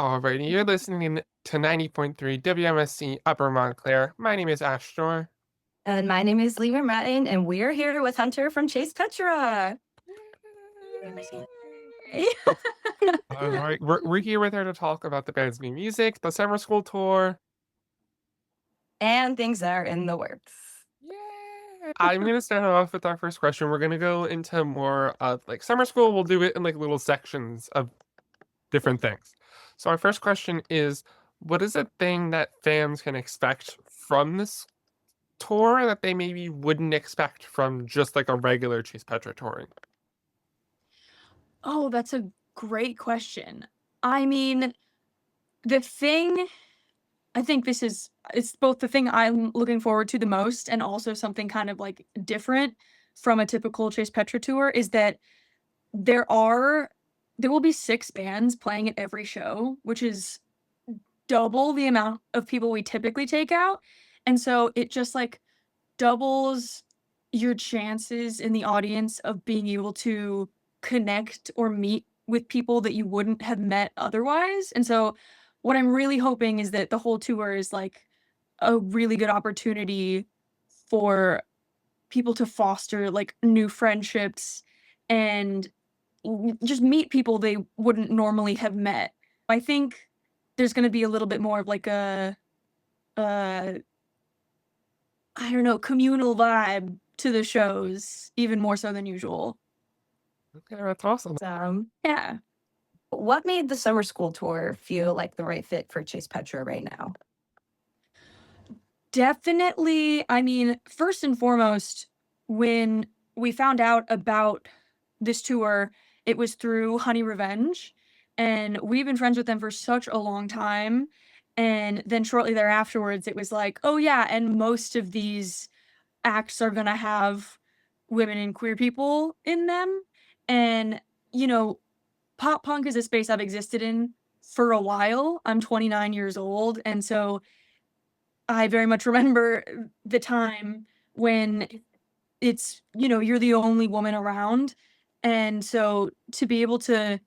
Alrighty, you're listening to 90.3 WMSC Upper Montclair. My name is Schnoor. And my name is Leah Ramrattan, and we're here with Hunter from Chase Petra. Alright, we're here with her to talk about the band's new music, the summer school tour. And things that are in the works. Yeah. I'm gonna start off with our first question. We're gonna go into more of like summer school. We'll do it in like little sections of different things. So our first question is, what is a thing that fans can expect from this tour that they maybe wouldn't expect from just like a regular Chase Petra touring? Oh, that's a great question. I mean, the thing I think it's both the thing I'm looking forward to the most and also something kind of like different from a typical Chase Petra tour is that there are there will be 6 bands playing at every show, which is double the amount of people we typically take out. And so it just like doubles your chances in the audience of being able to connect or meet with people that you wouldn't have met otherwise. And so what I'm really hoping is that the whole tour is like a really good opportunity for people to foster like new friendships and just meet people they wouldn't normally have met. I think there's going to be a little bit more of like uh I don't know, communal vibe to the shows, even more so than usual. Okay, that's awesome. Yeah. What made the summer school tour feel like the right fit for Chase Petra right now? Definitely, I mean, first and foremost, when we found out about this tour, it was through Honey Revenge, and we've been friends with them for such a long time. And then shortly thereafterwards, it was like, oh yeah, and most of these acts are gonna have women and queer people in them. And, you know, pop punk is a space I've existed in for a while. I'm 29 years old, and so I very much remember the time when it's, you're the only woman around. And so to be able to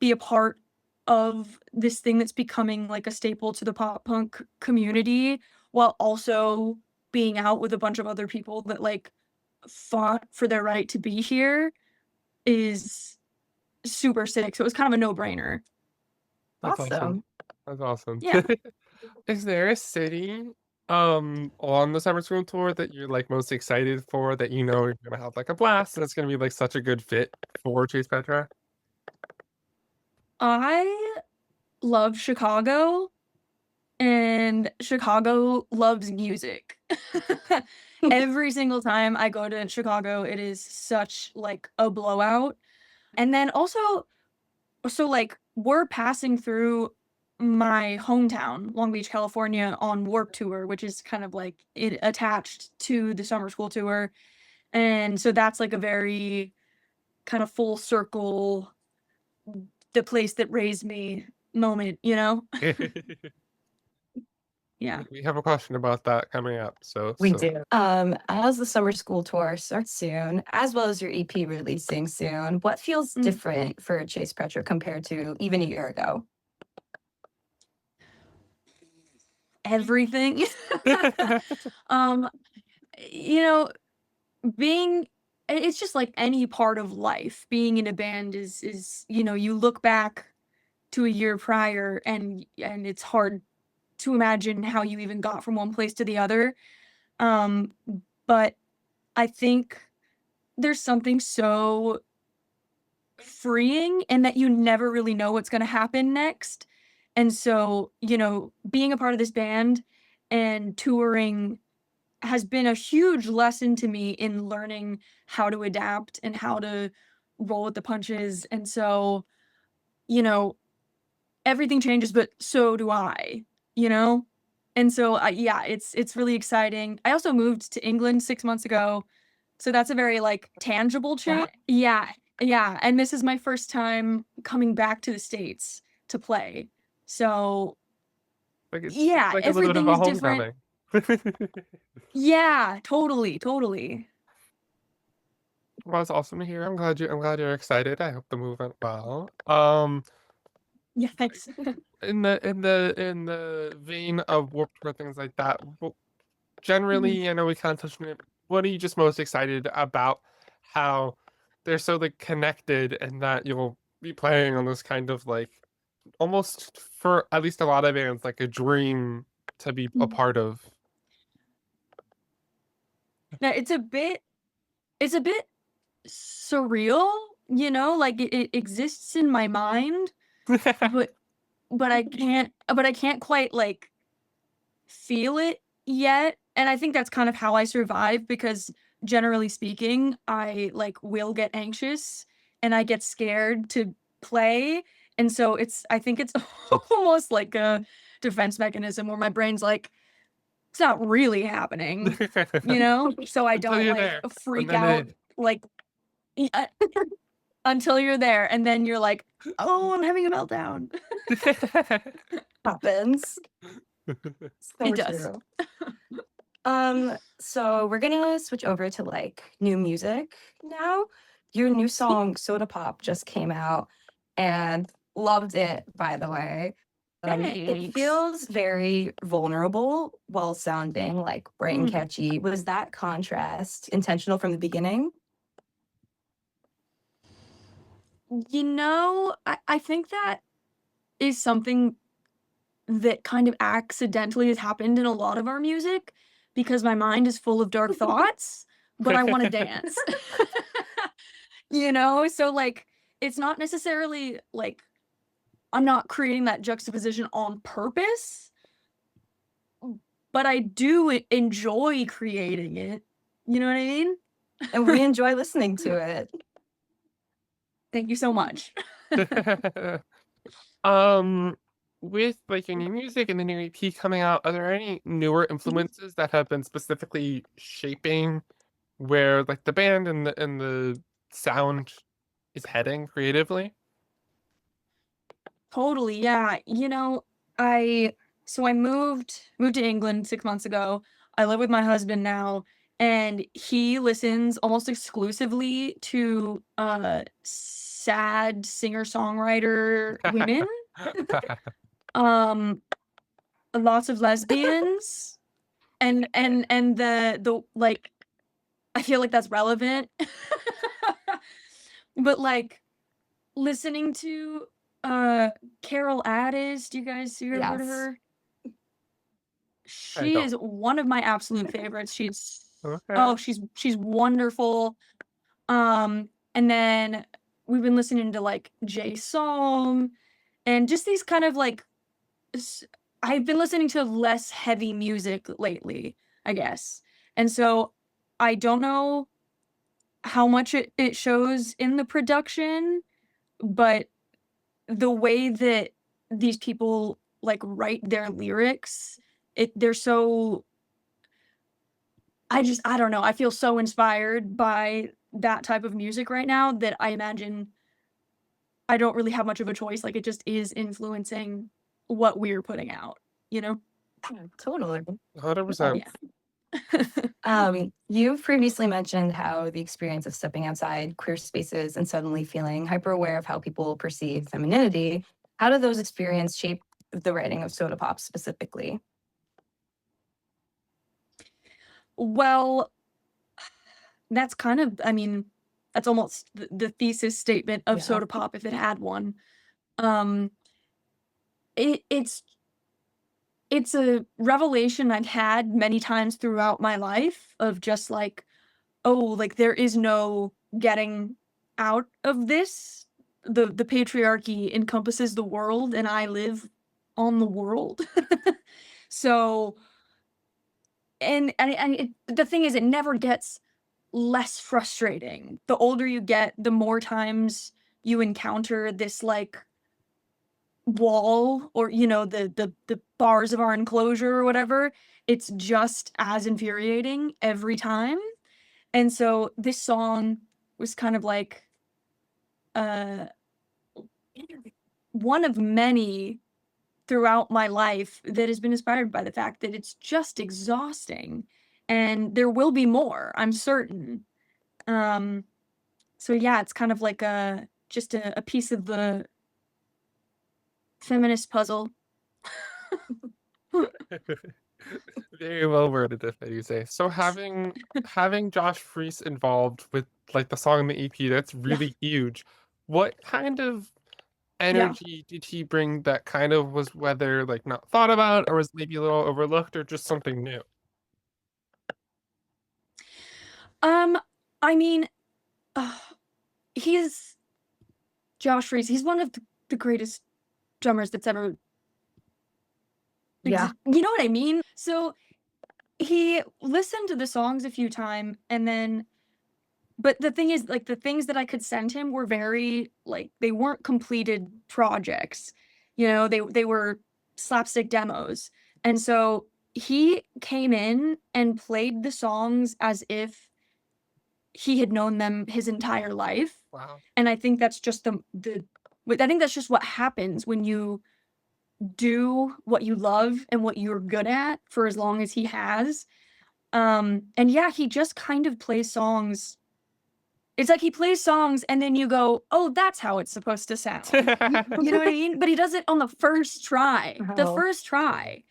be a part of this thing that's becoming like a staple to the pop punk community while also being out with a bunch of other people that like fought for their right to be here is super sick. So it was kind of a no-brainer. That's awesome. Awesome. That's awesome. Yeah. Is there a city on the summer school tour that you're like most excited for, that you know you're gonna have like a blast and it's gonna be like such a good fit for Chase Petra? I love Chicago, and Chicago loves music. Every single time I go to Chicago, it is such like a blowout. And then also, so like we're passing through my hometown, Long Beach, California, on Warp Tour, which is kind of like it attached to the summer school tour. And so that's like a very kind of full circle, the place that raised me moment, you know? Yeah. We have a question about that coming up. We do. As the summer school tour starts soon, as well as your EP releasing soon, what feels different for Chase Petra compared to even a year ago? Everything. um, you know, being it's just like any part of life. Being in a band is, you look back to a year prior and it's hard to imagine how you even got from one place to the other. Um, but I think there's something so freeing in that you never really know what's going to happen next. And so, being a part of this band and touring has been a huge lesson to me in learning how to adapt and how to roll with the punches. And so, you know, everything changes, but so do I, you know? And so, yeah, it's really exciting. I also moved to England 6 months ago, so that's a very, like, tangible change. Yeah, yeah, and this is my first time coming back to the States to play. So, Like it's yeah, like a little bit of everything a is different. homecoming. Yeah, totally, totally. Well, it's awesome to hear. I'm glad you're excited. I hope the move went well. Yeah, thanks. In the vein of Warped Tour, things like that, generally, I know we kind of touched on it. What are you just most excited about? How they're so like connected, and that you'll be playing on this kind of like almost for at least a lot of bands like a dream to be a part of. Now it's a bit surreal, you know, like it exists in my mind, but but I can't quite like feel it yet. And I think that's kind of how I survive because generally speaking, I like will get anxious and I get scared to play. And so I think it's almost like a defense mechanism where my brain's like, it's not really happening, you know? So I Until don't you're like there, and freak then out like yeah, until you're there. And then you're like, oh, I'm having a meltdown. it. Happens. So It does. true. So we're gonna switch over to like new music now. Your new song Soda Pop just came out and loved it, by the way. It Thanks. feels very vulnerable while sounding like bright and Mm. catchy. Was that contrast intentional from the beginning? You know, I think that is something that kind of accidentally has happened in a lot of our music because my mind is full of dark thoughts, but I want to dance. You know, so like it's not necessarily like I'm not creating that juxtaposition on purpose, but I do enjoy creating it. You know what I mean? And we enjoy listening to it. Thank you so much. Um, with like your new music and the new EP coming out, are there any newer influences that have been specifically shaping where like the band and the sound is heading creatively? Totally, yeah. You know, I moved to England 6 months ago. I live with my husband now, and he listens almost exclusively to sad singer-songwriter women. Um Lots of lesbians and the like I feel like that's relevant. But like listening to Carol Addis, do you guys you ever heard of Yes. her? I She don't. is one of my absolute favorites. Okay. She's wonderful. And then we've been listening to like Jay Psalm and just these kind of like s- I've been listening to less heavy music lately, I guess. And so I don't know how much it shows in the production, but the way that these people like write their lyrics, they're so I don't know, I feel so inspired by that type of music right now that I imagine I don't really have much of a choice. Like it just is influencing what we're putting out, you know? Yeah, totally. 100%. Yeah. You've previously mentioned how the experience of stepping outside queer spaces and suddenly feeling hyper aware of how people perceive femininity. How do those experiences shape the writing of Soda Pop specifically? Well, that's kind of I mean, that's almost the thesis statement of Yeah. Soda Pop if it had one. Um, it it's a revelation I've had many times throughout my life of just like, oh, like there is no getting out of this. The patriarchy encompasses the world and I live on the world. So, the thing is it never gets less frustrating. The older you get, the more times you encounter this like wall or you know the bars of our enclosure or whatever. It's just as infuriating every time. And so this song was kind of like uh one of many throughout my life that has been inspired by the fact that it's just exhausting and there will be more, I'm certain. um so yeah, it's kind of like a just a piece of the feminist puzzle. Very well worded, if I do say. So having Josh Freese involved with like the song in the EP, that's really huge. What kind of energy did he bring that kind of was whether like not thought about or was maybe a little overlooked or just something new? I mean, he's Josh Freese. He's one of the greatest drummers that's ever. Yeah. You know what I mean? So he listened to the songs a few times and then, but the thing is, like, the things that I could send him were very, like, they weren't completed projects. You know, they were slapstick demos. And so he came in and played the songs as if he had known them his entire life. Wow. And I think that's just I think that's just what happens when you do what you love and what you're good at for as long as he has. And yeah, he just kind of plays songs. It's like he plays songs and then you go, "Oh, that's how it's supposed to sound." You know what I mean? But he does it on the first try. The Wow. first try.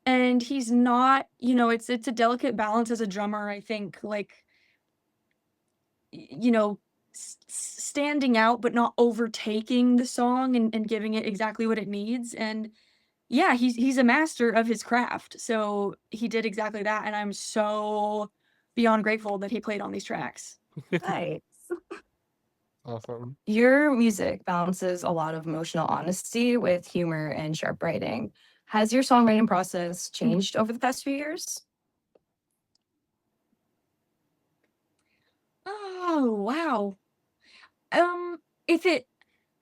And he's not, you know, it's a delicate balance as a drummer, I think, like, you know, standing out but not overtaking the song and giving it exactly what it needs. And yeah, he's a master of his craft. So he did exactly that, and I'm so beyond grateful that he played on these tracks. Nice. Awesome. Your music balances a lot of emotional honesty with humor and sharp writing. Has your songwriting process changed over the past few years? Oh, wow. If it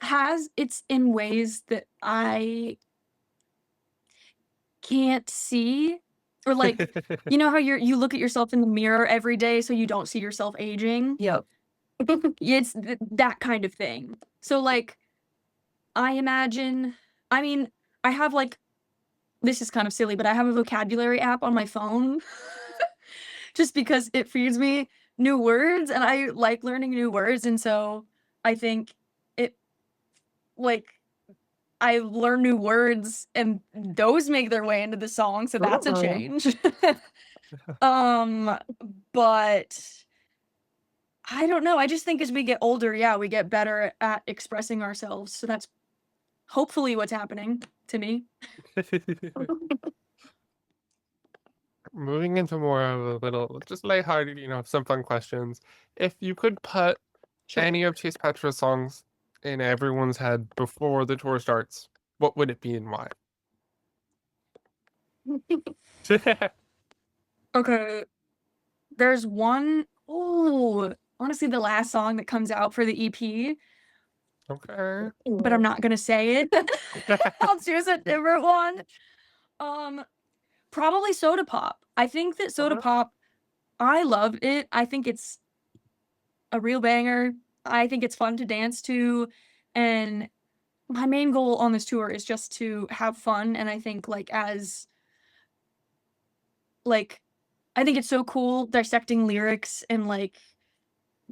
has, it's in ways that I can't see. Or like, you know how you look at yourself in the mirror every day so you don't see yourself aging? Yep. It's that kind of thing. So like, I mean, I have like, this is kind of silly, but I have a vocabulary app on my phone just because it feeds me new words and I like learning new words. And so I think it, like, I learn new words and those make their way into the song. So that's a Ooh. change. But I don't know. I just think as we get older, yeah, we get better at expressing ourselves. So that's hopefully what's happening to me. Moving into more of a little just lighthearted, some fun questions. If you could put Sure. any of Chase Petra's songs in everyone's head before the tour starts, what would it be and why? Okay. There's one, oh, honestly, the last song that comes out for the EP, Okay. but I'm not gonna say it. I'll choose a different one. Probably Soda Pop. I think that Soda Pop, I love it. I think it's a real banger. I think it's fun to dance to. And my main goal on this tour is just to have fun. And I think I think it's so cool dissecting lyrics and like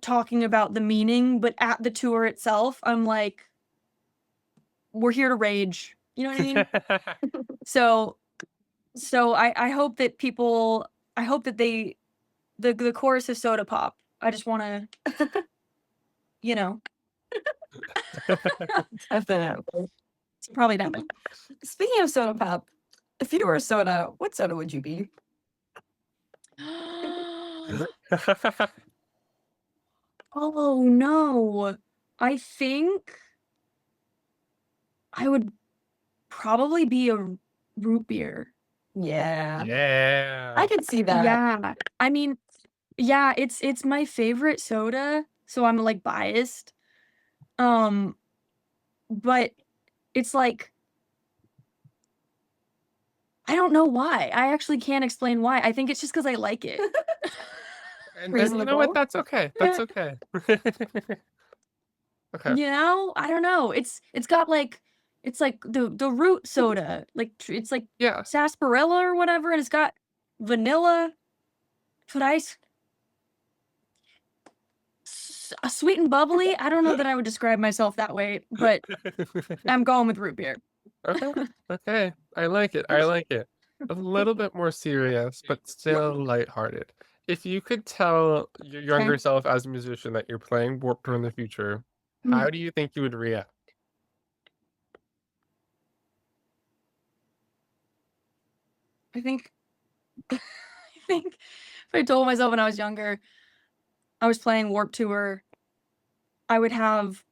talking about the meaning, but at the tour itself, I'm like, we're here to rage. You know what I mean? So I hope that people, I hope that the chorus is Soda Pop. I just want to, you know, Definitely. it's probably that one. Speaking of soda pop, if you were a soda, what soda would you be? Oh no. I think I would probably be a root beer. Yeah. Yeah. I could see that. Yeah. I mean, yeah, it's my favorite soda, so I'm like biased. But it's like I don't know why. I actually can't explain why. I think it's just because I like it. And you know what? Reasonable. That's okay. That's okay. Okay. You know? I don't know. It's got like it's like the root soda. Like it's like Yeah. sarsaparilla or whatever, and it's got vanilla. But Sweet and bubbly. I don't know that I would describe myself that way, but I'm going with root beer. Okay. Okay. I like it. I like it. A little bit more serious, but still lighthearted. If you could tell your younger self as a musician that you're playing Warped Tour in the future, how do you think you would react? I think if I told myself when I was younger I was playing Warped Tour, I would have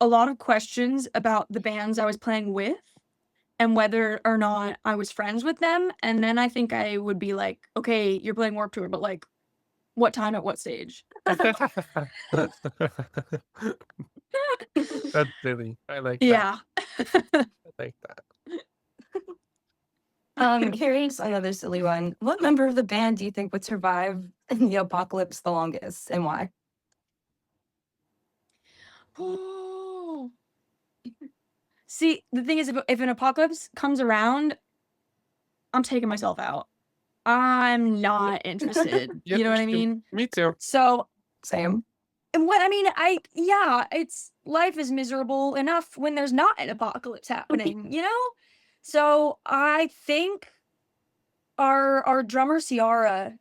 a lot of questions about the bands I was playing with and whether or not I was friends with them. And then I think I would be like, okay, you're playing Warped Tour, but like, what time at what stage? That's silly. I like that. Yeah. I like that. Here's another silly one. What member of the band do you think would survive in the apocalypse the longest, and why? Oh. See, the thing is, if an apocalypse comes around, I'm taking myself out. I'm not interested. Yep, You know what I me mean? Me too. So, Same. and what I mean, it's life is miserable enough when there's not an apocalypse happening, you know? So I think our drummer Ciara,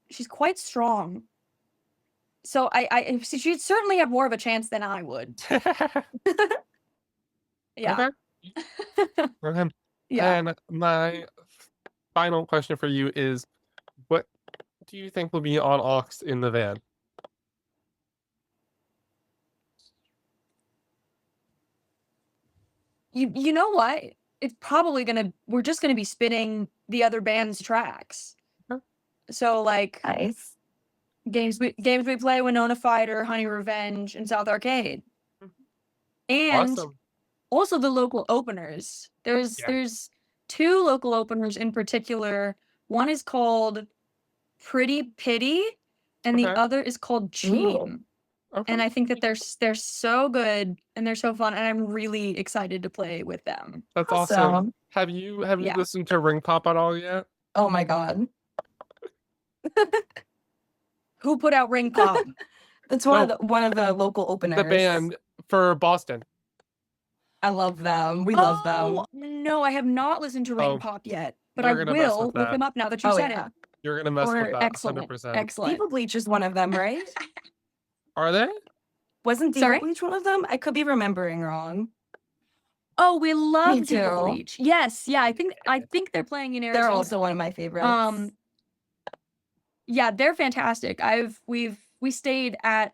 she's quite strong. So she'd certainly have more of a chance than I would. Yeah. Okay. Yeah. And my final question for you is, what do you think will be on aux in the van? You know what? It's probably we're just gonna be spinning the other band's tracks. Okay. So like Nice. games we play, Winona Fighter, Honey Revenge, and South Arcade. And Awesome. also the local openers. There's two local openers in particular. One is called Pretty Pity, and the Okay. other is called Cheating. Okay. And I think that they're so good and they're so fun, and I'm really excited to play with them. That's awesome. Have you Yeah. listened to Ring Pop at all yet? Oh my god. Who put out Ring Pop? That's one of the local openers. The band for Boston. I love them. We love them. No, I have not listened to Ring Oh, Pop yet, but I you're gonna mess will with look that. them up now that you Oh said yeah. it. You're gonna mess with that Excellent. 100%. Excellent. People Bleach is one of them, right? Are they? Wasn't Sorry? Deeper Bleach one of them? I could be remembering wrong. Oh, we love Me Deeper too. Bleach. Yes, yeah, I think they're playing in Arizona. They're also one of my favorites. Yeah, they're fantastic. We stayed at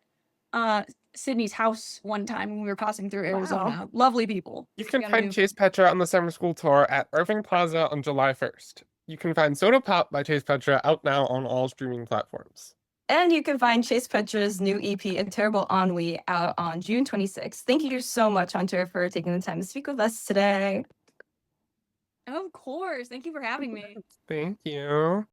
Sydney's house one time when we were passing through Arizona. Wow. Lovely people. You can find Chase Petra on the summer school tour at Irving Plaza on July 1st. You can find Soda Pop by Chase Petra out now on all streaming platforms. And you can find Chase Petra's new EP, A Terrible Ennui, out on June 26th. Thank you so much, Hunter, for taking the time to speak with us today. Of course. Thank you for having me. Thank you.